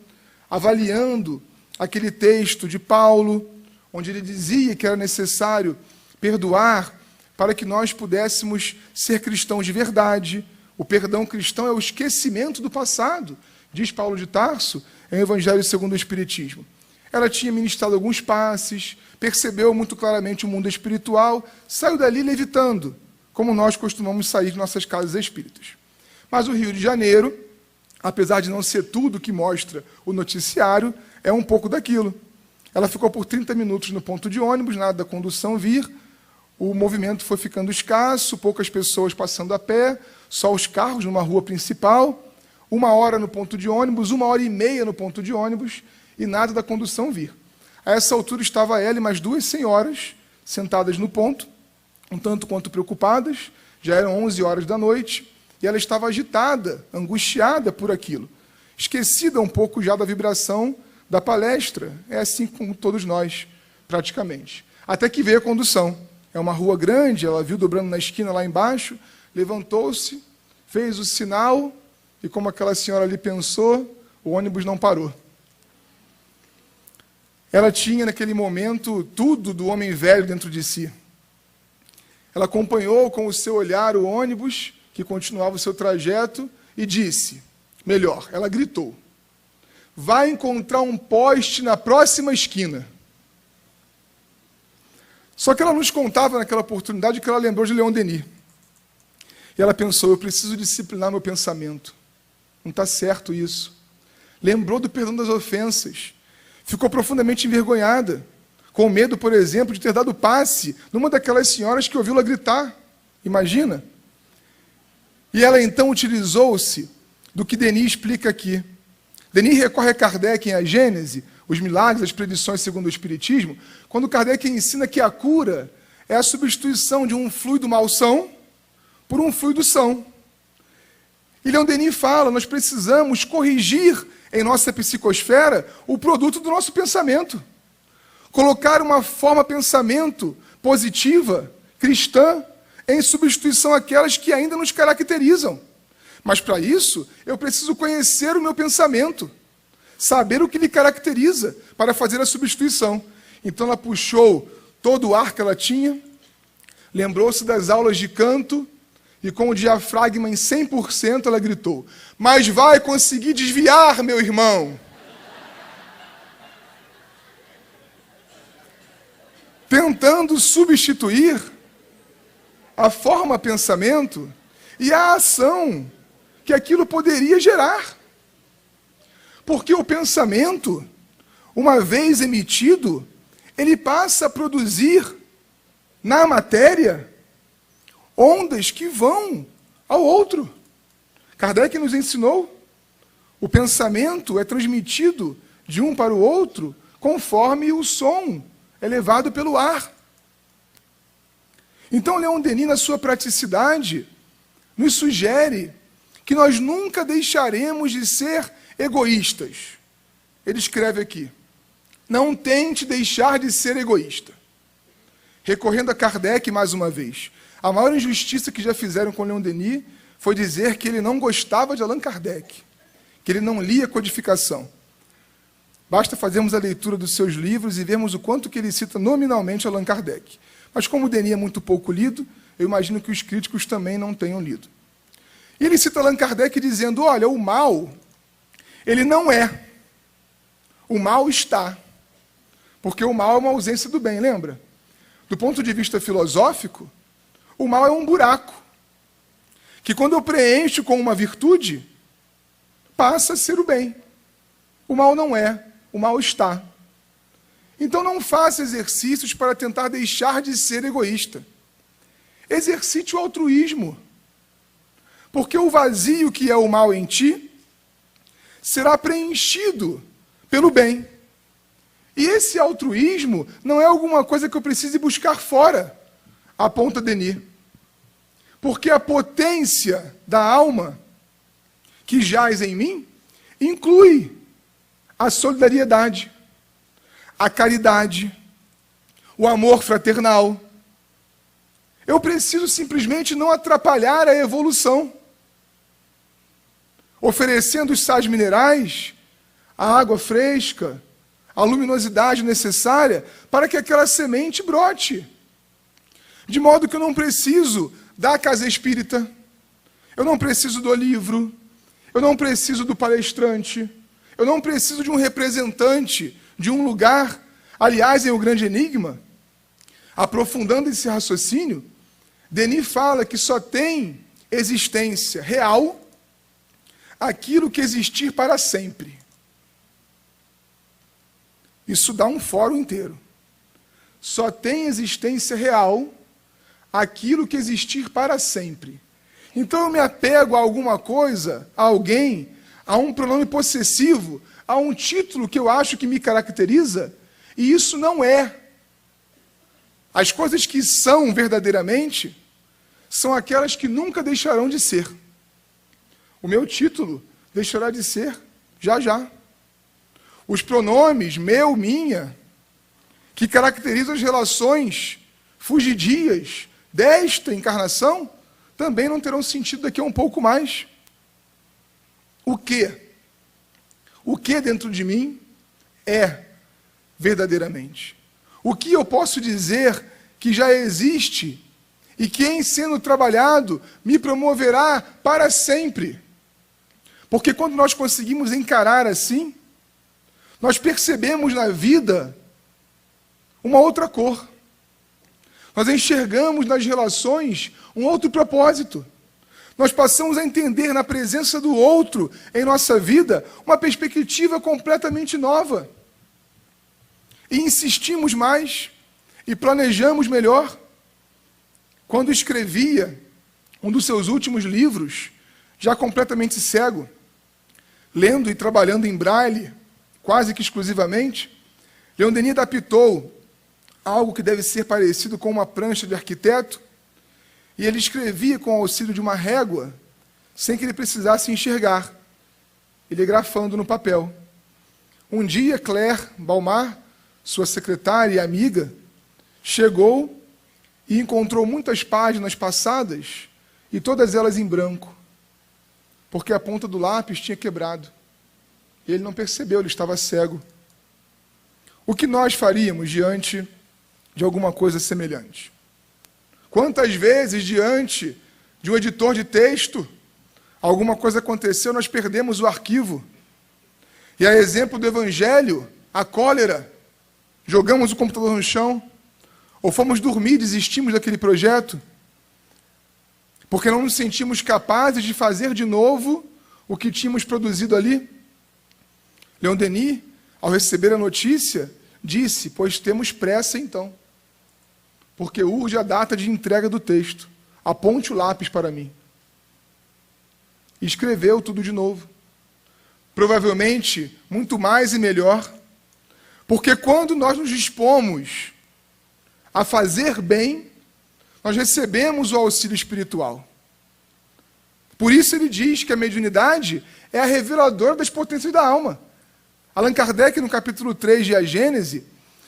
avaliando aquele texto de Paulo, onde ele dizia que era necessário perdoar para que nós pudéssemos ser cristãos de verdade. O perdão cristão é o esquecimento do passado, diz Paulo de Tarso, em o Evangelho segundo o Espiritismo. Ela tinha ministrado alguns passes, percebeu muito claramente o mundo espiritual, saiu dali levitando, como nós costumamos sair de nossas casas espíritas. Mas o Rio de Janeiro, apesar de não ser tudo que mostra o noticiário, é um pouco daquilo. Ela ficou por 30 minutos no ponto de ônibus, nada da condução vir, o movimento foi ficando escasso, poucas pessoas passando a pé, só os carros numa rua principal, 1 hora no ponto de ônibus, 1h30 no ponto de ônibus, e nada da condução vir. A essa altura estava ela e mais 2 senhoras sentadas no ponto, um tanto quanto preocupadas, já eram 11 horas da noite, e ela estava agitada, angustiada por aquilo, esquecida um pouco já da vibração da palestra, é assim como todos nós, praticamente. Até que veio a condução. É uma rua grande, ela viu dobrando na esquina lá embaixo, levantou-se, fez o sinal, e como aquela senhora ali pensou, o ônibus não parou. Ela tinha, naquele momento, tudo do homem velho dentro de si. Ela acompanhou com o seu olhar o ônibus, que continuava o seu trajeto, e disse, melhor, ela gritou, vai encontrar um poste na próxima esquina. Só que ela nos contava naquela oportunidade que ela lembrou de Leon Denis. E ela pensou, eu preciso disciplinar meu pensamento. Não está certo isso. Lembrou do perdão das ofensas. Ficou profundamente envergonhada, com medo, por exemplo, de ter dado passe numa daquelas senhoras que ouviu-la gritar. Imagina? E ela então utilizou-se do que Denis explica aqui. Denis recorre a Kardec em A Gênese, os milagres, as predições segundo o Espiritismo, quando Kardec ensina que a cura é a substituição de um fluido malsão por um fluido são. E Leon Denis fala, nós precisamos corrigir em nossa psicosfera o produto do nosso pensamento. Colocar uma forma pensamento positiva, cristã, em substituição àquelas que ainda nos caracterizam. Mas para isso, eu preciso conhecer o meu pensamento, saber o que lhe caracteriza para fazer a substituição. Então ela puxou todo o ar que ela tinha, lembrou-se das aulas de canto, e com o diafragma em 100%, ela gritou: mas vai conseguir desviar, meu irmão? Tentando substituir a forma pensamento e a ação que aquilo poderia gerar. Porque o pensamento, uma vez emitido, ele passa a produzir na matéria ondas que vão ao outro. Kardec nos ensinou, o pensamento é transmitido de um para o outro conforme o som é levado pelo ar. Então, Leon Denis, na sua praticidade, nos sugere que nós nunca deixaremos de ser egoístas. Ele escreve aqui: não tente deixar de ser egoísta. Recorrendo a Kardec mais uma vez, a maior injustiça que já fizeram com Leon Denis foi dizer que ele não gostava de Allan Kardec, que ele não lia codificação. Basta fazermos a leitura dos seus livros e vermos o quanto que ele cita nominalmente Allan Kardec. Mas como o Denis é muito pouco lido, eu imagino que os críticos também não tenham lido. E ele cita Allan Kardec dizendo: olha, o mal, ele não é. O mal está. Porque o mal é uma ausência do bem, lembra? Do ponto de vista filosófico, o mal é um buraco, que quando eu preencho com uma virtude, passa a ser o bem. O mal não é, o mal está. Então não faça exercícios para tentar deixar de ser egoísta. Exercite o altruísmo. Porque o vazio que é o mal em ti será preenchido pelo bem. E esse altruísmo não é alguma coisa que eu precise buscar fora, aponta Denis. Porque a potência da alma que jaz em mim inclui a solidariedade, a caridade, o amor fraternal. Eu preciso simplesmente não atrapalhar a evolução, oferecendo os sais minerais, a água fresca, a luminosidade necessária para que aquela semente brote. De modo que eu não preciso da casa espírita, eu não preciso do livro, eu não preciso do palestrante, eu não preciso de um representante de um lugar. Aliás, em O Grande Enigma, aprofundando esse raciocínio, Denis fala que só tem existência real aquilo que existir para sempre. Isso dá um fórum inteiro. Só tem existência real aquilo que existir para sempre. Então eu me apego a alguma coisa, a alguém, a um pronome possessivo, a um título que eu acho que me caracteriza, e isso não é. As coisas que são verdadeiramente são aquelas que nunca deixarão de ser. O meu título deixará de ser já já. Os pronomes meu, minha, que caracterizam as relações fugidias desta encarnação, também não terão sentido daqui a um pouco mais. O quê? O que dentro de mim é verdadeiramente? O que eu posso dizer que já existe e que, em sendo trabalhado, me promoverá para sempre? Porque quando nós conseguimos encarar assim, nós percebemos na vida uma outra cor. Nós enxergamos nas relações um outro propósito. Nós passamos a entender na presença do outro em nossa vida uma perspectiva completamente nova. E insistimos mais e planejamos melhor. Quando escrevia um dos seus últimos livros, já completamente cego, lendo e trabalhando em braille, quase que exclusivamente, Leon Denis adaptou algo que deve ser parecido com uma prancha de arquiteto, e ele escrevia com o auxílio de uma régua, sem que ele precisasse enxergar, ele grafando no papel. Um dia, Claire Balmar, sua secretária e amiga, chegou e encontrou muitas páginas passadas, e todas elas em branco, porque a ponta do lápis tinha quebrado. Ele não percebeu, ele estava cego. O que nós faríamos diante de alguma coisa semelhante? Quantas vezes, diante de um editor de texto, alguma coisa aconteceu, nós perdemos o arquivo. E a exemplo do Evangelho, a cólera, jogamos o computador no chão, ou fomos dormir e desistimos daquele projeto, porque não nos sentimos capazes de fazer de novo o que tínhamos produzido ali. Leon Denis, ao receber a notícia, disse: pois temos pressa então, porque urge a data de entrega do texto. Aponte o lápis para mim. E escreveu tudo de novo. Provavelmente, muito mais e melhor, porque quando nós nos dispomos a fazer bem, nós recebemos o auxílio espiritual. Por isso ele diz que a mediunidade é a reveladora das potências da alma. Allan Kardec, no capítulo 3 de A Gênese,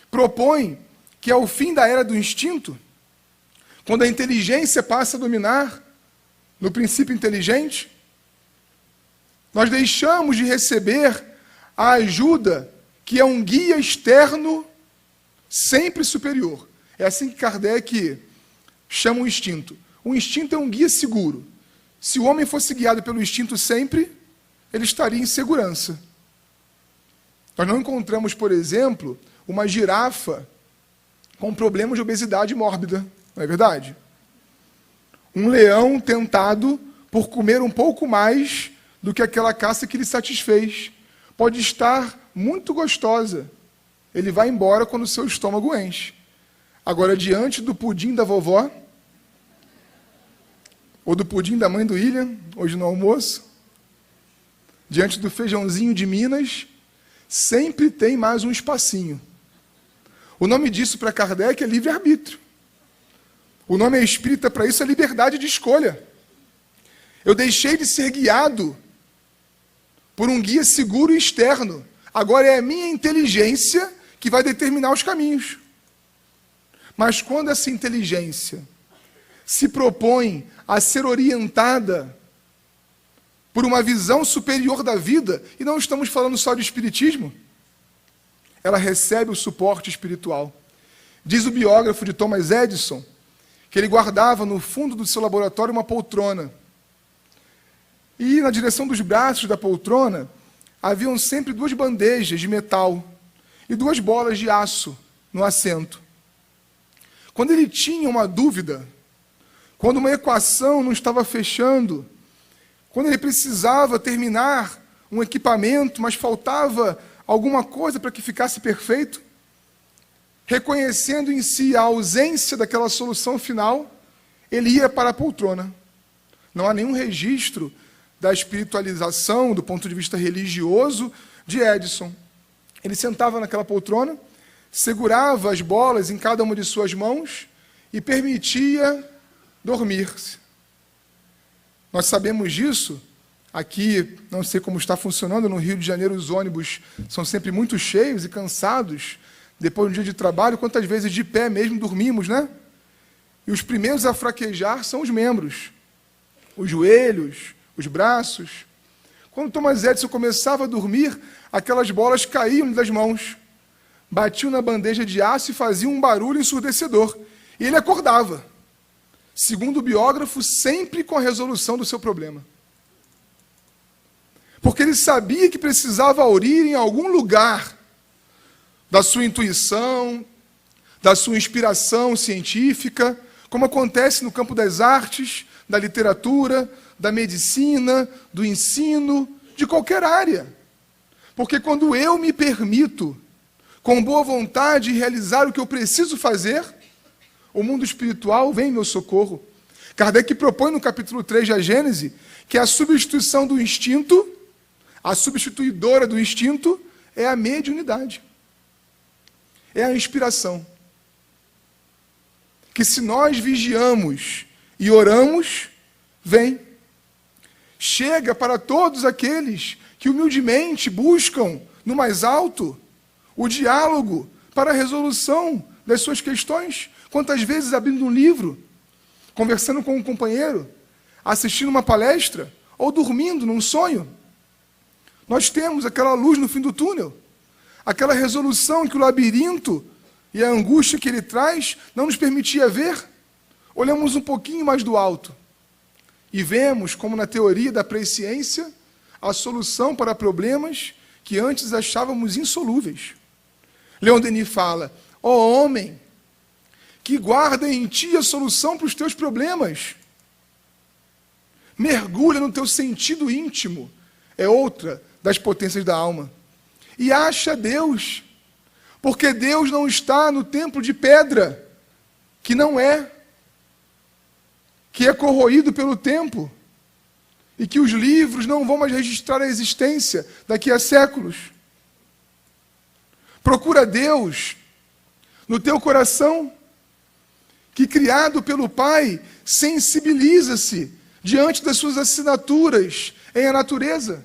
propõe que ao fim da era do instinto, quando a inteligência passa a dominar no princípio inteligente, nós deixamos de receber a ajuda que é um guia externo sempre superior. É assim que Kardec chama o instinto. O instinto é um guia seguro. Se o homem fosse guiado pelo instinto sempre, ele estaria em segurança. Nós não encontramos, por exemplo, uma girafa com problemas de obesidade mórbida, não é verdade? Um leão tentado por comer um pouco mais do que aquela caça que lhe satisfez. Pode estar muito gostosa. Ele vai embora quando o seu estômago enche. Agora, diante do pudim da vovó, ou do pudim da mãe do William, hoje no almoço, diante do feijãozinho de Minas, sempre tem mais um espacinho. O nome disso para Kardec é livre-arbítrio. O nome espírita para isso é liberdade de escolha. Eu deixei de ser guiado por um guia seguro e externo. Agora é a minha inteligência que vai determinar os caminhos. Mas quando essa inteligência se propõe a ser orientada por uma visão superior da vida, e não estamos falando só de espiritismo, ela recebe o suporte espiritual. Diz o biógrafo de Thomas Edison que ele guardava no fundo do seu laboratório uma poltrona. E na direção dos braços da poltrona haviam sempre 2 bandejas de metal e 2 bolas de aço no assento. Quando ele tinha uma dúvida, quando uma equação não estava fechando, quando ele precisava terminar um equipamento, mas faltava alguma coisa para que ficasse perfeito, reconhecendo em si a ausência daquela solução final, ele ia para a poltrona. Não há nenhum registro da espiritualização, do ponto de vista religioso, de Edison. Ele sentava naquela poltrona, segurava as bolas em cada uma de suas mãos e permitia dormir-se. Nós sabemos disso. Aqui, não sei como está funcionando, no Rio de Janeiro os ônibus são sempre muito cheios e cansados. Depois de um dia de trabalho, quantas vezes de pé mesmo dormimos, né? E os primeiros a fraquejar são os membros, os joelhos, os braços. Quando Thomas Edison começava a dormir, aquelas bolas caíam das mãos, batiam na bandeja de aço e faziam um barulho ensurdecedor. E ele acordava, segundo o biógrafo, sempre com a resolução do seu problema. Porque ele sabia que precisava aurir em algum lugar da sua intuição, da sua inspiração científica, como acontece no campo das artes, da literatura, da medicina, do ensino, de qualquer área. Porque quando eu me permito, com boa vontade, realizar o que eu preciso fazer, o mundo espiritual vem em meu socorro. Kardec propõe no capítulo 3 da Gênese que a substituição do instinto, a substituidora do instinto, é a mediunidade. É a inspiração. Que se nós vigiamos e oramos, vem. Chega para todos aqueles que humildemente buscam no mais alto o diálogo para a resolução das suas questões. Quantas vezes abrindo um livro, conversando com um companheiro, assistindo uma palestra ou dormindo num sonho, nós temos aquela luz no fim do túnel. Aquela resolução que o labirinto e a angústia que ele traz não nos permitia ver. Olhamos um pouquinho mais do alto e vemos, como na teoria da presciência, a solução para problemas que antes achávamos insolúveis. Leon Denis fala: ó homem, que guarda em ti a solução para os teus problemas. Mergulha no teu sentido íntimo, é outra das potências da alma, e acha Deus, porque Deus não está no templo de pedra, que não é, que é corroído pelo tempo, e que os livros não vão mais registrar a existência daqui a séculos. Procura Deus no teu coração, que criado pelo Pai, sensibiliza-se diante das suas assinaturas em a natureza,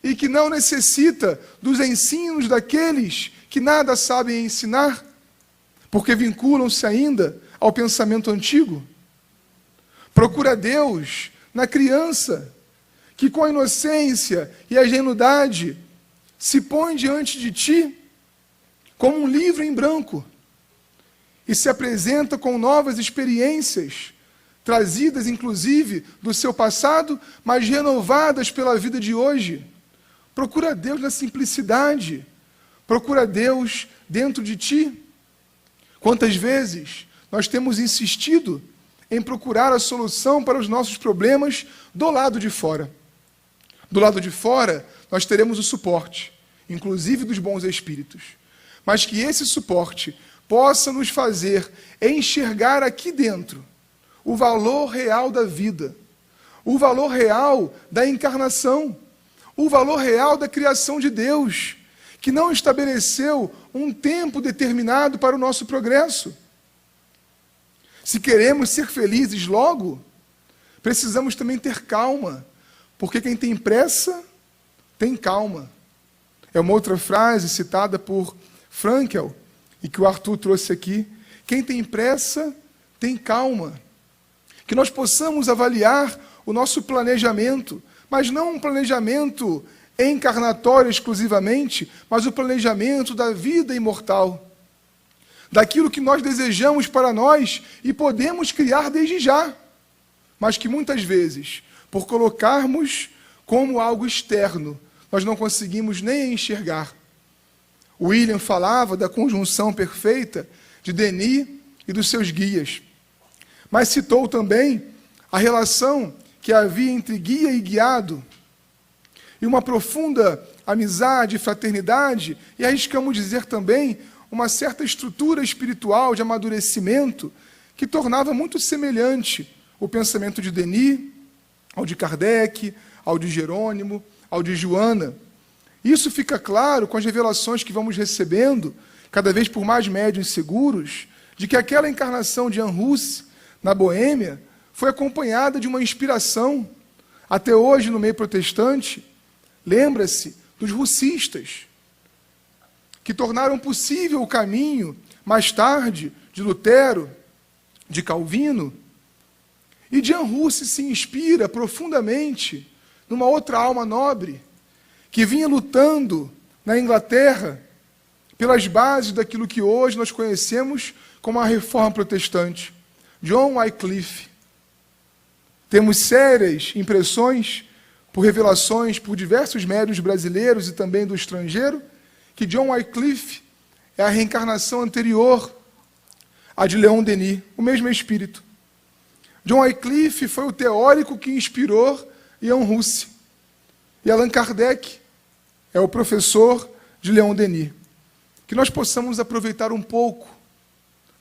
e que não necessita dos ensinos daqueles que nada sabem ensinar, porque vinculam-se ainda ao pensamento antigo. Procura Deus na criança, que com a inocência e a ingenuidade se põe diante de ti como um livro em branco e se apresenta com novas experiências, trazidas inclusive do seu passado, mas renovadas pela vida de hoje. Procura Deus na simplicidade, procura Deus dentro de ti. Quantas vezes nós temos insistido em procurar a solução para os nossos problemas do lado de fora. Do lado de fora, nós teremos o suporte, inclusive dos bons espíritos. Mas que esse suporte possa nos fazer enxergar aqui dentro o valor real da vida, o valor real da encarnação, o valor real da criação de Deus, que não estabeleceu um tempo determinado para o nosso progresso. Se queremos ser felizes logo, precisamos também ter calma, porque quem tem pressa, tem calma. É uma outra frase citada por Frankel, e que o Arthur trouxe aqui. Quem tem pressa, tem calma. Que nós possamos avaliar o nosso planejamento, mas não um planejamento encarnatório exclusivamente, mas o planejamento da vida imortal, daquilo que nós desejamos para nós e podemos criar desde já, mas que muitas vezes, por colocarmos como algo externo, nós não conseguimos nem enxergar. William falava da conjunção perfeita de Denis e dos seus guias, mas citou também a relação que havia entre guia e guiado, e uma profunda amizade e fraternidade, e arriscamos dizer também uma certa estrutura espiritual de amadurecimento que tornava muito semelhante o pensamento de Denis ao de Kardec, ao de Jerônimo, ao de Joana. Isso fica claro com as revelações que vamos recebendo, cada vez por mais médiuns seguros, de que aquela encarnação de Jan Hus, na Boêmia, foi acompanhada de uma inspiração. Até hoje, no meio protestante, lembra-se dos russistas, que tornaram possível o caminho, mais tarde, de Lutero, de Calvino. E Jan Hus se inspira profundamente numa outra alma nobre, que vinha lutando na Inglaterra pelas bases daquilo que hoje nós conhecemos como a Reforma Protestante, John Wycliffe. Temos sérias impressões, por revelações por diversos médiuns brasileiros e também do estrangeiro, que John Wycliffe é a reencarnação anterior à de Leon Denis, o mesmo espírito. John Wycliffe foi o teórico que inspirou Jan Hus, e Allan Kardec é o professor de Leon Denis. Que nós possamos aproveitar um pouco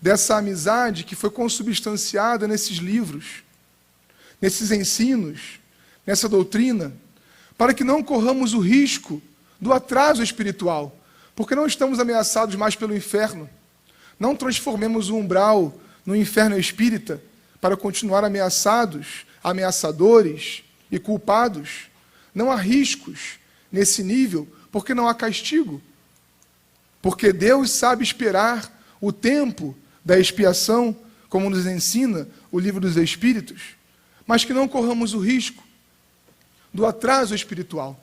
dessa amizade que foi consubstanciada nesses livros, nesses ensinos, nessa doutrina, para que não corramos o risco do atraso espiritual, porque não estamos ameaçados mais pelo inferno. Não transformemos o umbral no inferno espírita para continuar ameaçados, ameaçadores e culpados. Não há riscos nesse nível, porque não há castigo. Porque Deus sabe esperar o tempo da expiação, como nos ensina o Livro dos Espíritos, mas que não corramos o risco do atraso espiritual.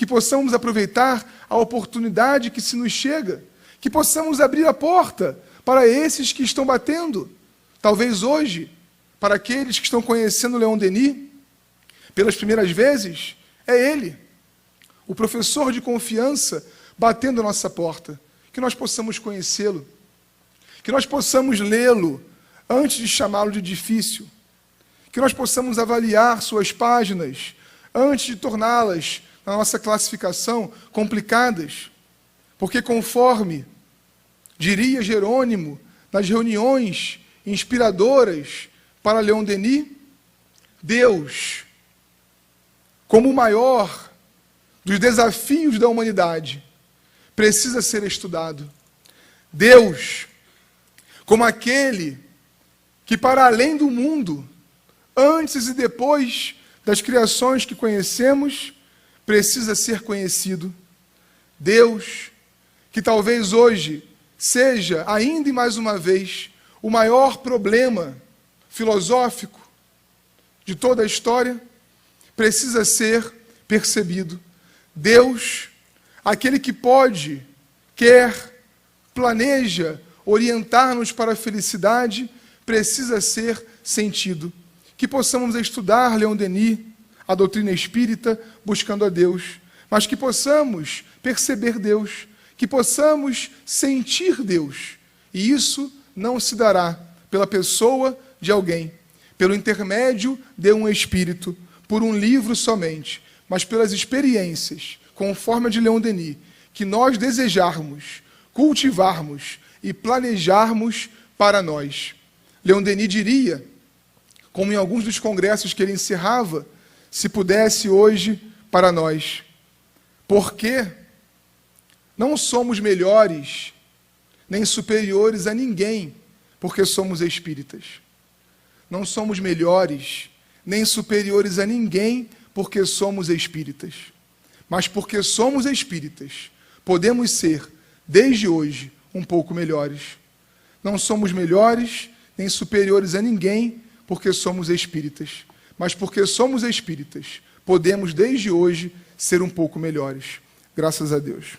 que possamos aproveitar a oportunidade que se nos chega, que possamos abrir a porta para esses que estão batendo. Talvez hoje, para aqueles que estão conhecendo Leon Denis, pelas primeiras vezes, é ele, o professor de confiança, batendo a nossa porta. Que nós possamos conhecê-lo, que nós possamos lê-lo antes de chamá-lo de difícil, que nós possamos avaliar suas páginas antes de torná-las, na nossa classificação, complicadas. Porque conforme diria Jerônimo, nas reuniões inspiradoras para Leon Denis, Deus, como o maior dos desafios da humanidade, precisa ser estudado. Deus, como aquele que para além do mundo, antes e depois das criações que conhecemos, precisa ser conhecido. Deus, que talvez hoje seja, ainda e mais uma vez, o maior problema filosófico de toda a história, precisa ser percebido. Deus, aquele que pode, quer, planeja orientar-nos para a felicidade, precisa ser sentido. Que possamos estudar Leon Denis, a doutrina espírita, buscando a Deus, mas que possamos perceber Deus, que possamos sentir Deus. E isso não se dará pela pessoa de alguém, pelo intermédio de um espírito, por um livro somente, mas pelas experiências, conforme a de Leon Denis, que nós desejarmos, cultivarmos e planejarmos para nós. Leon Denis diria, como em alguns dos congressos que ele encerrava, se pudesse hoje para nós, porque não somos melhores nem superiores a ninguém, porque somos espíritas. Não somos melhores nem superiores a ninguém, porque somos espíritas. Mas porque somos espíritas, podemos ser, desde hoje, um pouco melhores. Não somos melhores nem superiores a ninguém, porque somos espíritas. Mas porque somos espíritas, podemos, desde hoje, ser um pouco melhores. Graças a Deus.